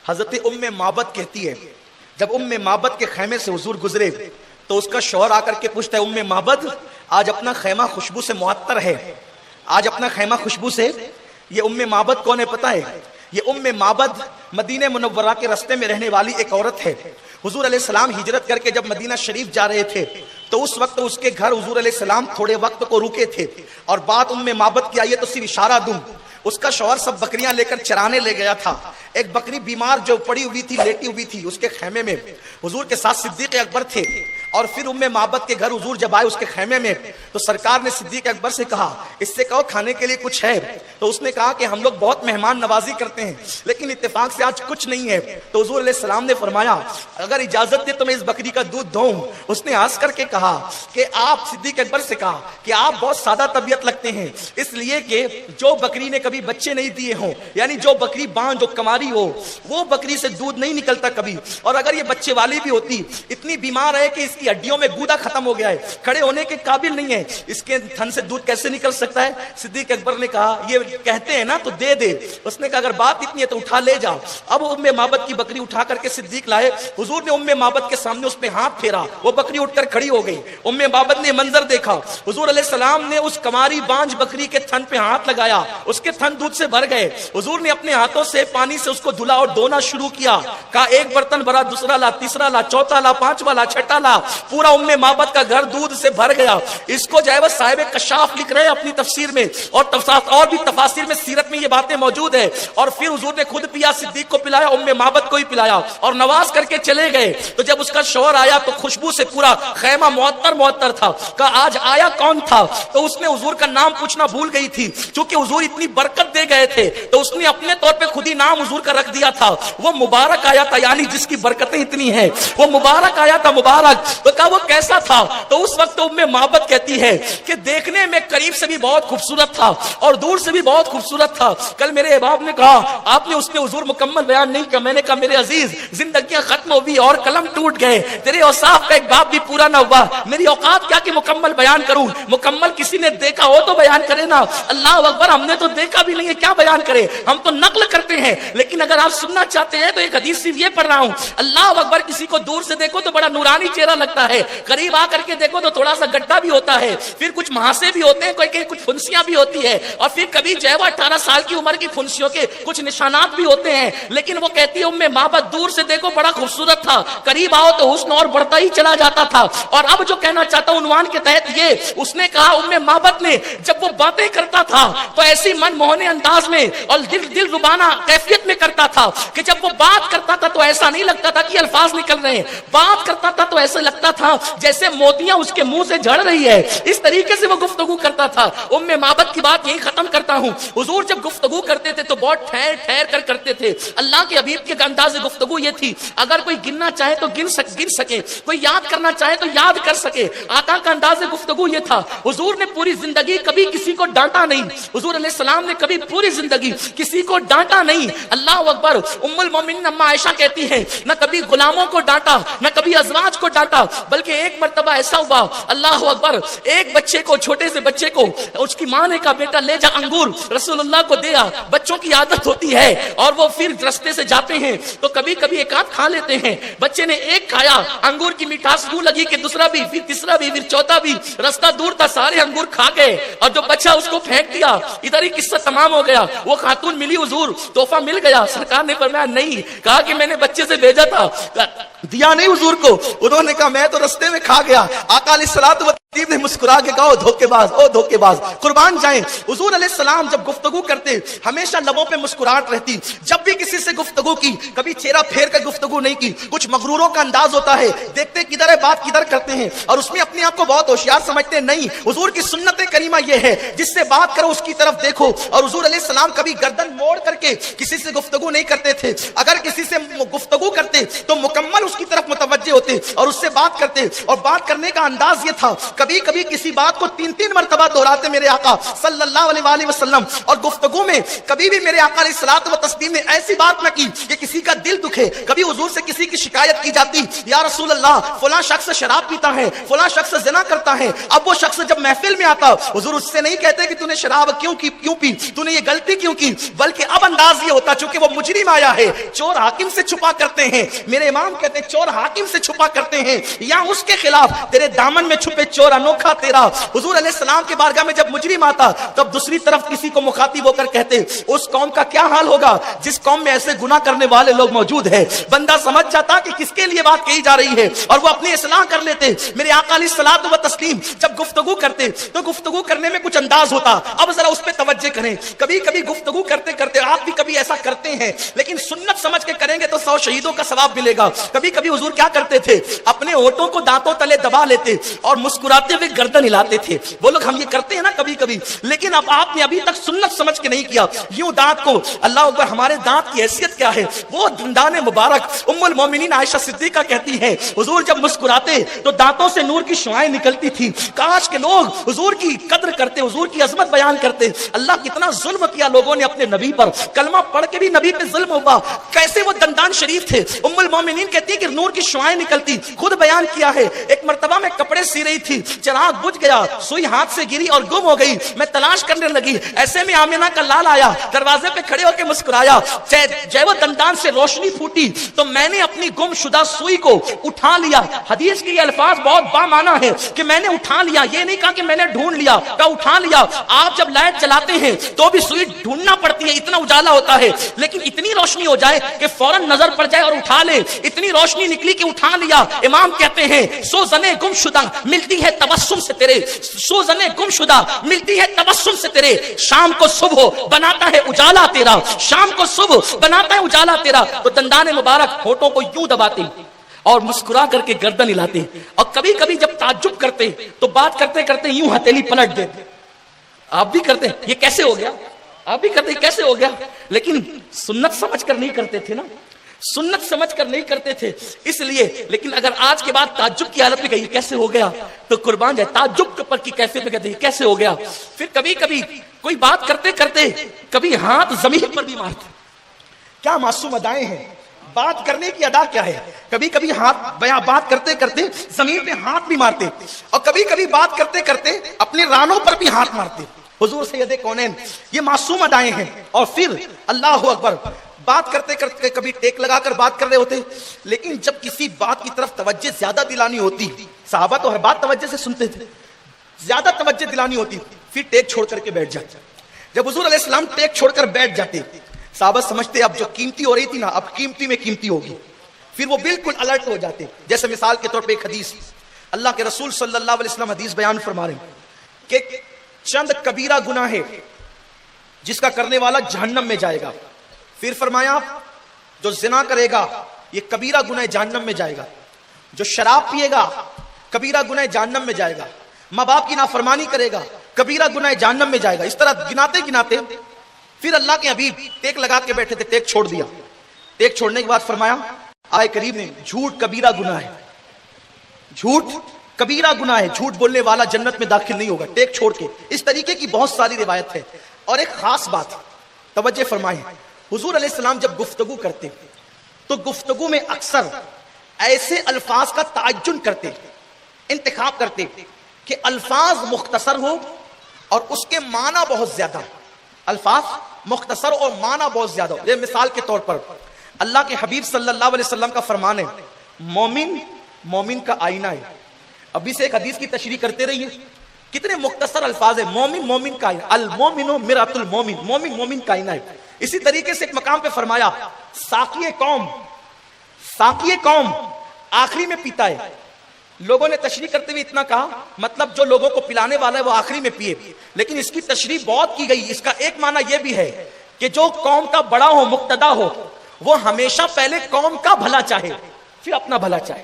حضرت معبد کہتی ہے جب معبد کے خیمے سے حضور گزرے تو اس کا شوہر آ کر کے پوچھتا ہے معبد آج اپنا خیمہ خوشبو سے معطر ہے، آج اپنا خیمہ خوشبو سے. یہ معبد کون ہے پتہ ہے؟ یہ معبد مدینہ منورہ کے راستے میں رہنے والی ایک عورت ہے. حضور علیہ السلام ہجرت کر کے جب مدینہ شریف جا رہے تھے تو اس وقت اس کے گھر حضور علیہ السلام تھوڑے وقت کو رکے تھے. اور بات معبد کی آئی ہے تو صرف اشارہ دوں، اس کا شوہر سب بکریاں لے کر چرانے لے گیا تھا. ایک بکری بیمار جو پڑی ہوئی تھی، لیٹی ہوئی تھی اس کے خیمے میں، حضور کے ساتھ صدیق اکبر تھے. اور پھر معبد کے گھر حضور جب آئے اس کے خیمے میں تو سرکار نے صدیق اکبر سے کہا اس سے کہو کھانے کے لیے کچھ ہے. تو اس نے کہا کہ ہم لوگ بہت مہمان نوازی کرتے ہیں لیکن اتفاق سے آج کچھ نہیں ہے. تو حضور علیہ السلام نے فرمایا اگر اجازت دے تو میں اس بکری کا دودھ دوں. اس نے ہنس کر کے کہا کہ آپ، صدیق اکبر سے کہا کہ آپ بہت سادہ طبیعت لگتے ہیں، اس لیے کہ جو بکری نے کبھی بچے نہیں دیے ہوں، یعنی جو بکری بانجھ جو کماری ہو، وہ بکری سے دودھ نہیں نکلتا کبھی. اور اگر یہ بچے والی بھی ہوتی، اتنی بیمار ہے کہ اس کی ہڈیوں میں گودا ختم ہو گیا ہے، کھڑے ہونے کے قابل نہیں ہے، اس کے تھن سے دودھ کیسے نکل سکتا ہے؟ صدیق اکبر نے کہا یہ کہتے ہیں نا تو دے دے. اس نے کہا اگر بات اتنی ہے تو اٹھا لے جا. اب معبد کی بکری اٹھا کر کے صدیق لائے. حضور نے معبد کے سامنے اس پہ ہاتھ پھیرا، وہ بکری اٹھ کر کھڑی ہو گئی. معبد نے منظر دیکھا، حضور علیہ السلام نے اس کماری بانجھ بکری کے تھن پہ ہاتھ لگایا، اس کے تھن دودھ سے بھر گئے. حضور نے اپنے ہاتھوں سے پانی سے اس کو دھلا اور دھونا شروع کیا. کہا ایک برتن بھرا، دوسرا لا، تیسرا لا، چوتھا لا، پانچواں لا، چھٹا لا. پورا معبد کا گھر دودھ سے بھر گیا. اس کو جو ہے وہ صاحب کشاف لکھ رہے ہیں اپنی تفسیر میں، اور بھی تفاسیر میں سیرت میں یہ باتیں موجود ہیں. اور پھر حضور نے خود پیا، صدیق کو پلایا، معبد کو ہی پلایا اور نواز کر کے چلے گئے. تو جب اس کا شوہر آیا تو خوشبو سے پورا خیمہ معطر تھا. کہا آج آیا کون تھا؟ تو اس نے حضور کا نام پوچھنا بھول گئی تھی، چونکہ حضور اتنی برکت دے گئے تھے تو اس نے اپنے طور پہ خود ہی نام حضور کا رکھ دیا تھا. وہ مبارک آیا تھا، یعنی جس کی برکتیں اتنی ہیں، وہ مبارک آیا تھا، مبارک. تو کہا وہ کیسا تھا؟ تو اس وقت معبد کہتی ہے کہ دیکھنے میں قریب سے بھی بہت خوبصورت تھا اور دور سے بھی بہت خوبصورت تھا. کل میرے احباب نے کہا آپ نے اس میں حضور مکمل بیان نہیں کیا. میں نے کہا میرے عزیز زندگیاں ختم ہو گئی اور قلم ٹوٹ گئے، تیرے اوصاف کا ایک باب بھی پورا نہ ہوا. میری اوقات کیا کہ مکمل بیان کروں. مکمل کسی نے دیکھا ہو تو بیان کرے نا. اللہ اکبر، ہم نے تو دیکھا بھی نہیں ہے، کیا بیان کرے؟ ہم تو نقل کرتے ہیں. لیکن اگر آپ سننا چاہتے ہیں تو ایک حدیث صرف یہ پڑھ رہا ہوں، اللہ اکبر، کسی کو دور سے دیکھو تو بڑا نورانی چہرہ لگتا ہے، قریب آ کر کے دیکھو تو تھوڑا سا گڈھا بھی ہوتا ہے، پھر کچھ مہاسے بھی ہوتے ہیں، کوئی کچھ پھنسیاں بھی ہوتی ہے، اور پھر کبھی جو ہے وہ 18 سال کی عمر کی پھنسیوں کے کچھ نشانات بھی ہوتے ہیں. لیکن وہ کہتی ہے معبد دور سے دیکھو بڑا خوبصورت تھا، قریب آؤ تو حسن اور بڑھتا ہی چلا جاتا تھا. اور اب جو کہنا چاہتا ہوں عنوان کے تحت یہ، اس نے کہا معبد نے جب وہ باتیں کرتا تھا تو ایسی من موہنے انداز میں اور دل ربانہ کیفیت میں کرتا تھا کہ جب وہ بات کرتا تھا تو ایسا نہیں لگتا تھا کہ الفاظ نکل رہے ہیں. بات کرتا تھا تو ایسا لگتا تھا جیسے موتیاں اس کے منہ سے جھڑ رہی ہے، اس طریقے سے وہ گفتگو کرتا تھا. معبد کی بات یہی ختم کرتا ہوں. حضور جب گفتگو کرتے تھے تو بہت ٹھہر کر کرتے تھے. اللہ کے حبیب کے انداز گفتگو یہ تھی، اگر کوئی گننا چاہے تو گن سکے، کوئی یاد کرنا چاہے تو یاد کر سکے. آقا کا انداز گفتگو یہ تھا. حضور نے پوری زندگی کبھی کسی کو ڈانٹا نہیں. حضور علیہ السلام نے کبھی پوری زندگی کسی کو ڈانٹا نہیں. اللہ اکبر. ام المومنین اما عائشہ کہتی ہیں نہ کبھی غلاموں کو ڈانٹا نہ کبھی ازواج کو ڈانٹا، بلکہ ایک مرتبہ ایسا ہوا، اللہ اکبر، ایک بچے کو، چھوٹے سے بچے کو اس کی ماں نے کہا بیٹا لے جا انگور، رسول اللہ کو دیا. بچوں کی عادت ہوتی ہے اور وہ پھر رستے سے جاتے ہیں تو کبھی کبھی ایک آدھ کھا لیتے ہیں. بچے نے ایک کھایا، انگور کی مٹھاس یوں لگی کہ دوسرا بھی، پھر تیسرا بھی، پھر چوتھا بھی. رستہ دور تھا، سارے انگور کھا گئے اور جو بچہ اس کو پھینک دیا. ادھر ہی قصہ تمام ہو گیا. وہ خاتون ملی، حضور تحفہ مل گیا. سرکار نے فرمایا نہیں، کہا کہ میں نے بچے سے بھیجا تھا، دیا نہیں حضور کو. انہوں نے کہا میں تو رستے میں کھا گیا. آقا علیہ الصلوۃ والتسلیم نے مسکرا کے کہا دھوکے باز، او دھوکے باز، قربان جائیں. حضور علیہ السلام جب گفتگو کرتے ہمیشہ لبوں پہ مسکراہٹ رہتی. جب بھی کسی سے گفتگو کی کبھی چہرہ پھیر کر گفتگو نہیں کی. کچھ مغروروں کا انداز ہوتا ہے، دیکھتے کدھر ہے بات کدھر کرتے ہیں اور اس میں اپنے آپ کو بہت ہوشیار سمجھتے ہیں. نہیں، حضور کی سنت کریمہ یہ ہے جس سے بات کرو اس کی طرف دیکھو. اور حضور علیہ السلام کبھی گردن موڑ کر کے کسی سے گفتگو نہیں کرتے تھے. اگر کسی سے گفتگو کرتے تو مکمل اس کی طرف متوجہ ہوتے اور اس سے بات کرتے. اور بات کرنے کا انداز یہ تھا، کبھی کبھی کسی بات کو 3 مرتبہ دہراتے میرے آقا صلی اللہ علیہ وآلہ وسلم، اور گفتگو میں کبھی بھی میرے آقا علیہ الصلوۃ والتسلیم نے ایسی بات نہ کی کہ کسی کا دل دکھے۔ کبھی حضور سے کسی کی شکایت کی جاتی، یا رسول اللہ فلاں شخص شراب پیتا ہے، فلاں شخص زنا کرتا ہے۔ اب وہ شخص جب محفل میں آتا، حضور اس سے نہیں کہتے کہ تو نے شراب کیوں پی، تو نے یہ غلطی کیوں کی، بلکہ اب انداز یہ ہوتا چونکہ وہ مجرم آیا ہے، چور حاکم سے چھپا کرتے ہیں۔ میرے امام کہتے ہیں چور حاکم سے چھپا کرتے ہیں یا اس کے خلاف تیرے دامن میں چھپے چور انوکھا تیرا۔ حضور علیہ السلام کے بارگاہ میں جب مجرم آتا تب دوسری طرف کسی کو مخاطب ہو کر کہتے اس قوم کا کیا حال ہوگا جس قوم میں ایسے گناہ کرنے والے لوگ موجود ہیں۔ بندہ سمجھ جاتا کہ کس کے لیے بات کہی جا رہی ہے اور وہ اپنی اصلاح کر لیتے۔ میرے آقا علیہ الصلوۃ والتسلیم جب گفتگو کرتے تو گفتگو کرنے میں کچھ انداز ہوتا۔ اب ذرا اس پہ توجہ کریں، کبھی کبھی گفتگو کرتے کرتے آپ بھی کبھی ایسا کرتے ہیں، لیکن سنت سمجھ کے کریں گے تو 100 شہیدوں کا ثواب ملے گا۔ کبھی کبھی حضور کیا کرتے تھے، اپنے ہونٹوں کو دانتوں تلے دبا لیتے اور مسکراتے ہوئے گردن ہلاتے تھے۔ وہ لوگ ہم یہ کرتے ہیں نا کبھی کبھی، لیکن اب آپ نے ابھی تک سنت سمجھ کے نہیں کیا۔ یوں دانت کو، اللہ اکبر، ہمارے دانت کی حیثیت کیا ہے، وہ دندان مبارک ام المومنین عائشہ صدیقہ کہتی ہے حضور جب مسکراتے تو دانتوں سے نور کی شعاعیں نکلتی تھی۔ کاش کے لوگ حضور کی قدر کرتے، حضور کی عظمت بیان کرتے۔ اللہ کتنا ظلم کیا لوگوں نے اپنے نبی پر، کلمہ پڑھ کے بھی نبی پہ ظلم ہوا۔ کیسے وہ دندان شریف تھے۔ ام المومنین کہتی ہے کہ نور کی شعاعیں نکلتی، خود بیان کیا ہے۔ ایک مرتبہ میں کپڑے سی رہی تھی، چراغ بجھ گیا، سوئی ہاتھ سے گری اور گم ہو گئی۔ میں تلاش کرنے لگی، ایسے میں آمینہ کا لال آیا، دروازے پہ کھڑے ہو کے مسکرایا۔ جب وہ دندان سے روشنی پھوٹی تو میں نے اپنی گم شدہ سوئی کو اٹھا لیا۔ حدیث کے یہ الفاظ بہت بامعنی ہے کہ میں نے اٹھا لیا، یہ نہیں کہا کہ میں نے ڈھونڈ لیا، کہا اٹھا لیا۔ آپ جب لائٹ چلاتے ہیں تو بھی سوئی ڈھونڈنا پڑتی ہے، اتنا اجالا ہوتا ہے، لیکن اتنی روشنی ہو جائے کہ فوراً نظر پڑ جائے اور اٹھا لے، اتنی روشنی نکلی کہ اٹھا لیا۔ امام کہتے ہیں سوزنے گم شدہ ملتی ہے تبسم سے تیرے، سوزنے گم شدہ ملتی ہے تبسم سے تیرے، شام کو صبح بناتا ہے اجالا تیرا، شام کو صبح بناتا ہے اجالا تیرا۔ تو دندان مبارک ہونٹوں کو یوں دباتے اور مسکرا کر کے گردن ہلاتے، اور کبھی کبھی جب تعجب کرتے تو بات کرتے کرتے یوں ہتھیلی پلٹ دیتے۔ آپ بھی کرتے ہیں، یہ کیسے ہو گیا، آپ بھی کرتے ہیں کیسے ہو گیا، لیکن سنت سمجھ کر نہیں کرتے تھے نا، سنت سمجھ کر نہیں کرتے تھے اس لیے۔ لیکن اگر آج کے بعد تعجب کی حالت میں کہیں کیسے ہو گیا تو قربان جائے، تعجب پر کی کیفیت میں کہتے ہیں کیسے ہو گیا۔ پھر کبھی کبھی کوئی بات کرتے کرتے کبھی ہاتھ زمین پر بھی مارتے۔ کیا معصوم ادائیں ہیں، بات کرنے کی ادا کیا ہے۔ کبھی کبھی بات کرتے کرتے زمین پہ ہاتھ بھی مارتے، اور کبھی کبھی بات کرتے کرتے اپنے رانوں پر بھی ہاتھ مارتے۔ حضور سید کونین، یہ معصوم ادائیں ہیں۔ اور پھر اللہ اکبر، بات کرتے کرتے کبھی ٹیک لگا کر بات کر رہے ہوتے، لیکن جب کسی بات کی طرف توجہ زیادہ دلانی ہوتی، صحابہ تو ہر بات توجہ سے سنتے تھے، زیادہ توجہ دلانی ہوتی پھر ٹیک چھوڑ کر کے بیٹھ جاتے۔ جب حضور علیہ السلام ٹیک چھوڑ کر بیٹھ جاتے، صحابہ سمجھتے اب جو قیمتی ہو رہی تھی نا، اب قیمتی میں قیمتی ہوگی۔ پھر وہ بالکل الرٹ ہو جاتے۔ جیسے مثال کے طور پہ ایک حدیث، اللہ کے رسول صلی اللہ علیہ وسلم حدیث بیان فرما رہے ہیں کہ چند کبیرہ گناہ ہے جس کا کرنے والا جہنم میں جائے گا۔ پھر فرمایا جو زنا کرے گا یہ کبیرہ گناہ جہنم میں جائے گا، جو شراب پیے گا کبیرہ گناہ جہنم میں جائے گا، ماں باپ کی نافرمانی کرے گا کبیرہ گناہ جہنم میں جائے گا۔ اس طرح گناتے گناتے پھر اللہ کے حبیب ٹیک لگا کے بیٹھے تھے، ٹیک چھوڑ دیا۔ ٹیک چھوڑنے کے بعد فرمایا آئے قریب نے جھوٹ کبیرہ گناہ ہے، جھوٹ کبیرہ گناہ ہے، جھوٹ بولنے والا جنت میں داخل نہیں ہوگا ٹیک چھوڑ کے۔ اس طریقے کی بہت ساری روایت ہے۔ اور ایک خاص بات توجہ فرمائیں، حضور علیہ السلام جب گفتگو کرتے تو گفتگو میں اکثر ایسے الفاظ کا تعین کرتے، انتخاب کرتے کہ الفاظ مختصر ہو اور اس کے معنی بہت زیادہ، الفاظ مختصر اور معنی بہت زیادہ ہو۔ یہ مثال کے طور پر اللہ کے حبیب صلی اللہ علیہ وسلم کا فرمان ہے مومن مومن کا آئینہ ہے۔ ابھی سے ایک حدیث کی تشریح کرتے رہیے، کتنے مختصر الفاظ ہیں، مومن مومن کا آئینہ، المومن مرآۃ المومن، مومن مومن کا آئینہ ہے۔ اسی طریقے سے ایک مقام پہ فرمایا ساقی قوم آخری میں پیتا ہے۔ لوگوں نے تشریح کرتے ہوئے اتنا کہا مطلب جو لوگوں کو پلانے والا ہے وہ آخری میں پیے، لیکن اس کی تشریح بہت کی گئی۔ اس کا ایک معنی یہ بھی ہے کہ جو قوم کا بڑا ہو، مقتدا ہو، وہ ہمیشہ پہلے قوم کا بھلا چاہے پھر اپنا بھلا چاہے۔